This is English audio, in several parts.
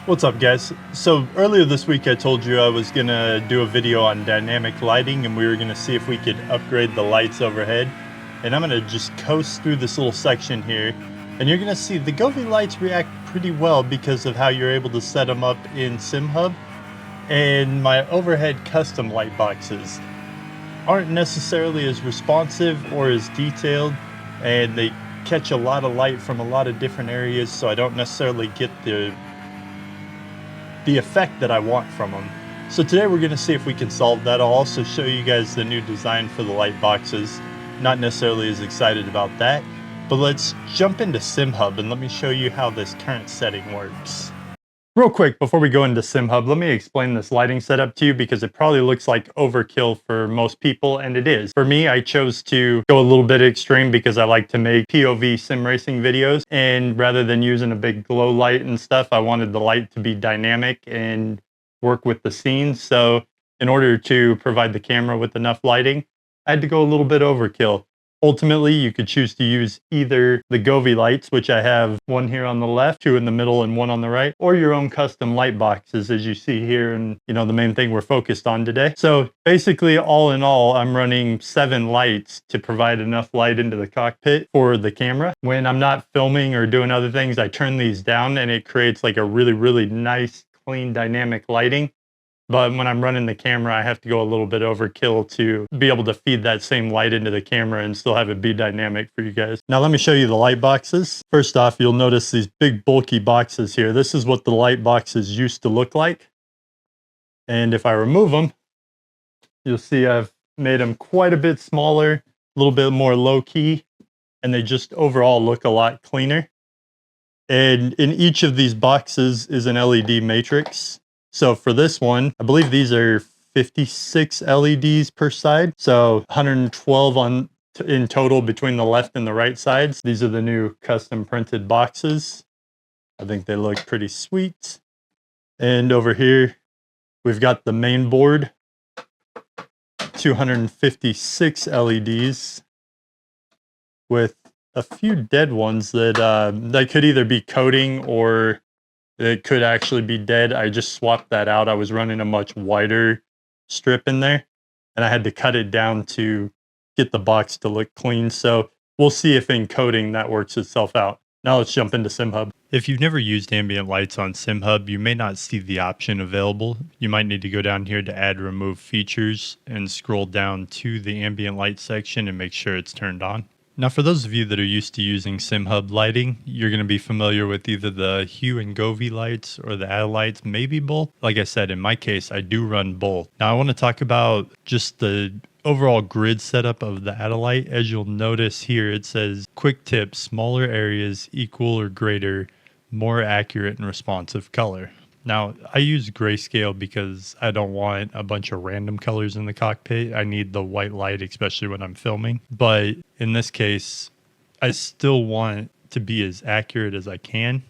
What's up, guys? So earlier this week I told you I was gonna do a video on dynamic lighting and we were gonna see if we could upgrade the lights overhead. And I'm gonna just coast through this little section here, and you're gonna see the Govee lights react pretty well because of how you're able to set them up in SimHub. And my overhead custom light boxes aren't necessarily as responsive or as detailed, and they catch a lot of light from a lot of different areas, so I don't necessarily get the effect that I want from them. So today we're going to see if we can solve that. I'll also show you guys the new design for the light boxes. Not necessarily as excited about that, but let's jump into SimHub and let me show you how this current setting works. Real quick, before we go into SimHub, let me explain this lighting setup to you because it probably looks like overkill for most people, and it is. For me, I chose to go a little bit extreme because I like to make POV sim racing videos, and rather than using a big glow light and stuff, I wanted the light to be dynamic and work with the scene. So in order to provide the camera with enough lighting, I had to go a little bit overkill. Ultimately, you could choose to use either the Govee lights, which I have one here on the left, two in the middle, and one on the right, or your own custom light boxes, as you see here, and the main thing we're focused on today. So basically, all in all, I'm running 7 lights to provide enough light into the cockpit for the camera. When I'm not filming or doing other things, I turn these down, and it creates like a really, really nice, clean, dynamic lighting. But when I'm running the camera, I have to go a little bit overkill to be able to feed that same light into the camera and still have it be dynamic for you guys. Now let me show you the light boxes. First off, you'll notice these big bulky boxes here. This is what the light boxes used to look like. And if I remove them, you'll see I've made them quite a bit smaller, a little bit more low key, and they just overall look a lot cleaner. And in each of these boxes is an LED matrix. So for this one, I believe these are 56 LEDs per side. So 112 in total between the left and the right sides. These are the new custom printed boxes. I think they look pretty sweet. And over here, we've got the main board, 256 LEDs with a few dead ones that could either be coating or it could actually be dead. I just swapped that out. I was running a much wider strip in there, and I had to cut it down to get the box to look clean. So we'll see if in coding that works itself out. Now let's jump into SimHub. If you've never used ambient lights on SimHub, you may not see the option available. You might need to go down here to add remove features and scroll down to the ambient light section and make sure it's turned on. Now, for those of you that are used to using SimHub lighting, you're going to be familiar with either the Hue and Govee lights or the Adalights, maybe both. Like I said, in my case, I do run both. Now, I want to talk about just the overall grid setup of the Adalight. As you'll notice here, it says quick tip, smaller areas equal or greater, more accurate and responsive color. Now, I use grayscale because I don't want a bunch of random colors in the cockpit. I need the white light, especially when I'm filming. But in this case, I still want to be as accurate as I can.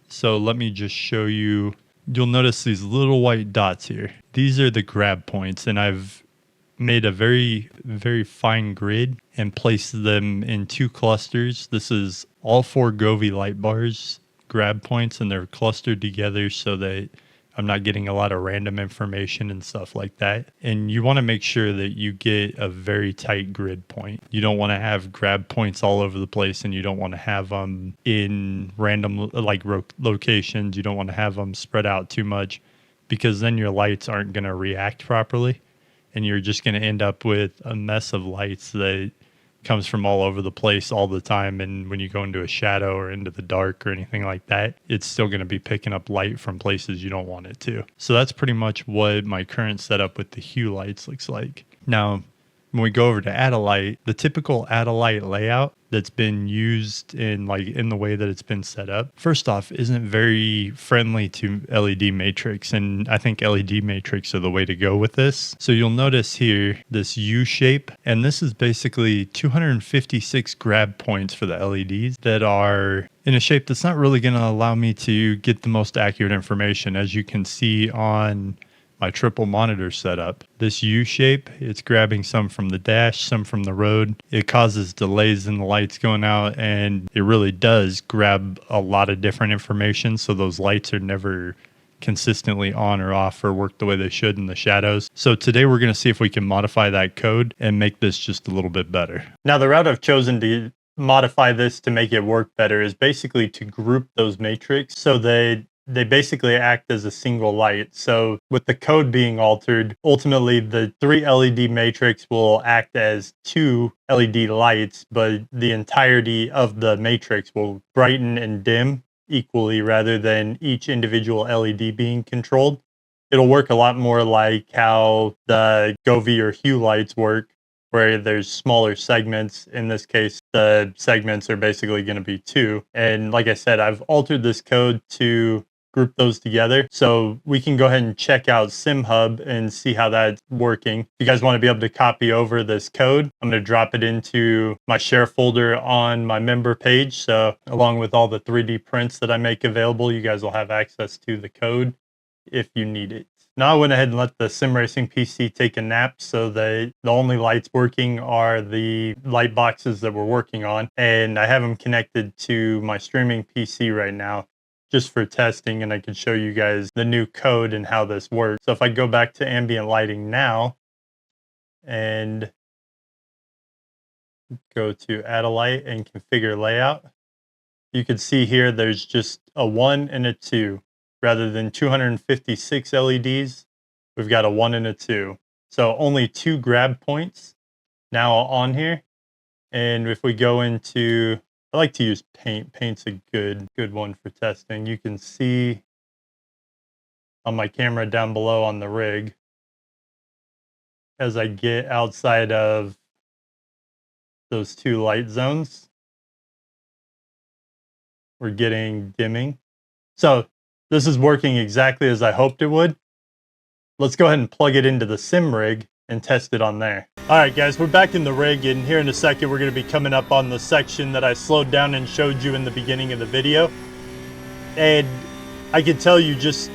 So let me just show you. You'll notice these little white dots here. These are the grab points, and I've made a very, very fine grid and placed them in 2 clusters. This is all 4 Govee light bars grab points, and they're clustered together so that I'm not getting a lot of random information and stuff like that. And you want to make sure that you get a very tight grid point. You don't want to have grab points all over the place, and you don't want to have them in random locations. You don't want to have them spread out too much because then your lights aren't going to react properly, and you're just going to end up with a mess of lights that comes from all over the place all the time. And when you go into a shadow or into the dark or anything like that, it's still going to be picking up light from places you don't want it to. So that's pretty much what my current setup with the Hue lights looks like. Now, when we go over to Adalight, the typical Adalight layout that's been used in the way that it's been set up, first off, isn't very friendly to LED matrix, and I think LED matrix are the way to go with this. So you'll notice here this U shape, and this is basically 256 grab points for the LEDs that are in a shape that's not really going to allow me to get the most accurate information. As you can see on my triple monitor setup, this U shape, it's grabbing some from the dash, some from the road. It causes delays in the lights going out, and it really does grab a lot of different information. So those lights are never consistently on or off or work the way they should in the shadows. So today we're going to see if we can modify that code and make this just a little bit better. Now the route I've chosen to modify this to make it work better is basically to group those matrix so they basically act as a single light. So with the code being altered, ultimately the 3 LED matrix will act as 2 LED lights, but the entirety of the matrix will brighten and dim equally rather than each individual LED being controlled. It'll work a lot more like how the Govee or hue lights work, where there's smaller segments. In this case, the segments are basically going to be 2. And like I said, I've altered this code to group those together. So we can go ahead and check out SimHub and see how that's working. If you guys want to be able to copy over this code, I'm going to drop it into my share folder on my member page. So along with all the 3D prints that I make available, you guys will have access to the code if you need it. Now I went ahead and let the sim racing PC take a nap, so the only lights working are the light boxes that we're working on, and I have them connected to my streaming PC right now just for testing, and I can show you guys the new code and how this works. So if I go back to ambient lighting now and go to Adalight and configure layout, you can see here there's just a 1 and a 2. Rather than 256 LEDs, we've got a 1 and a 2. So only 2 grab points now on here. And if we go into, I like to use paint. Paint's a good one for testing. You can see on my camera down below on the rig, as I get outside of those 2 light zones, we're getting dimming. So this is working exactly as I hoped it would. Let's go ahead and plug it into the sim rig and test it on there. All right, guys, we're back in the rig, and here in a second, we're going to be coming up on the section that I slowed down and showed you in the beginning of the video. And I can tell you, just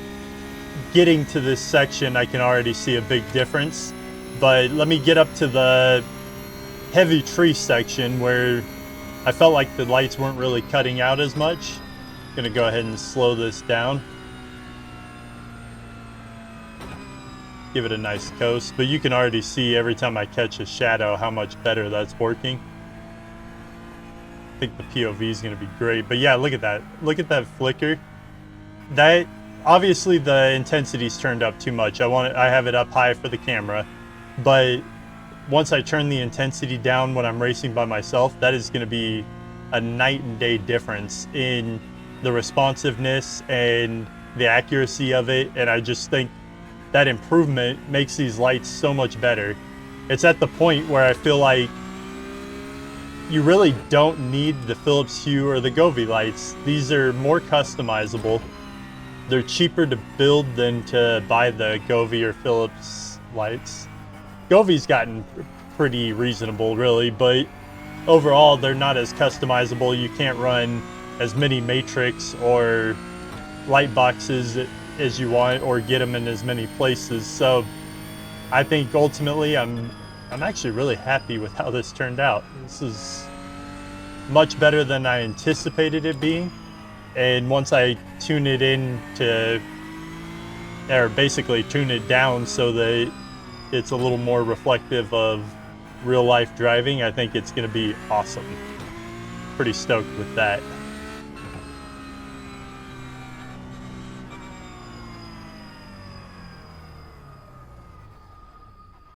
getting to this section, I can already see a big difference. But let me get up to the heavy tree section where I felt like the lights weren't really cutting out as much. Gonna go ahead and slow this down, give it a nice coast, but you can already see every time I catch a shadow how much better that's working. I think the POV is gonna be great, but yeah, look at that flicker. That obviously the intensity's turned up too much. I have it up high for the camera, but once I turn the intensity down when I'm racing by myself, that is gonna be a night and day difference in the responsiveness and the accuracy of it, and I just think that improvement makes these lights so much better. It's at the point where I feel like you really don't need the Philips Hue or the Govee lights. These are more customizable. They're cheaper to build than to buy the Govee or Philips lights. Govee's gotten pretty reasonable, really, but overall they're not as customizable. You can't run as many matrix or light boxes as you want or get them in as many places. So I think ultimately I'm actually really happy with how this turned out. This is much better than I anticipated it being. And once I tune it in to, or basically tune it down so that it's a little more reflective of real life driving, I think it's gonna be awesome. Pretty stoked with that.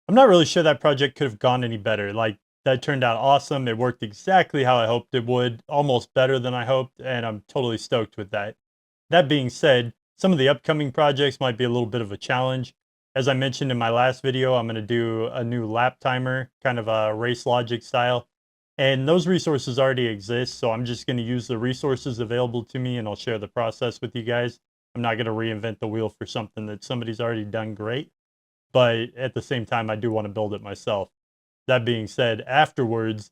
I'm not really sure that project could have gone any better. Like, that turned out awesome. It worked exactly how I hoped it would, almost better than I hoped, and I'm totally stoked with that. That being said, some of the upcoming projects might be a little bit of a challenge. As I mentioned in my last video, I'm going to do a new lap timer, kind of a race logic style. And those resources already exist, so I'm just going to use the resources available to me, and I'll share the process with you guys. I'm not going to reinvent the wheel for something that somebody's already done great. But at the same time, I do want to build it myself. That being said, afterwards,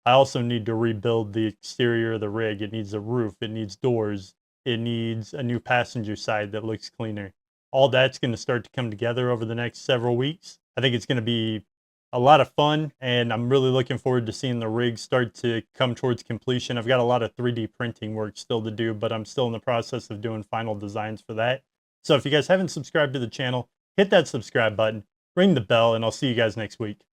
I also need to rebuild the exterior of the rig. It needs a roof, it needs doors, it needs a new passenger side that looks cleaner. All that's going to start to come together over the next several weeks. I think it's going to be a lot of fun, and I'm really looking forward to seeing the rig start to come towards completion. I've got a lot of 3D printing work still to do, but I'm still in the process of doing final designs for that. So if you guys haven't subscribed to the channel, hit that subscribe button, ring the bell, and I'll see you guys next week.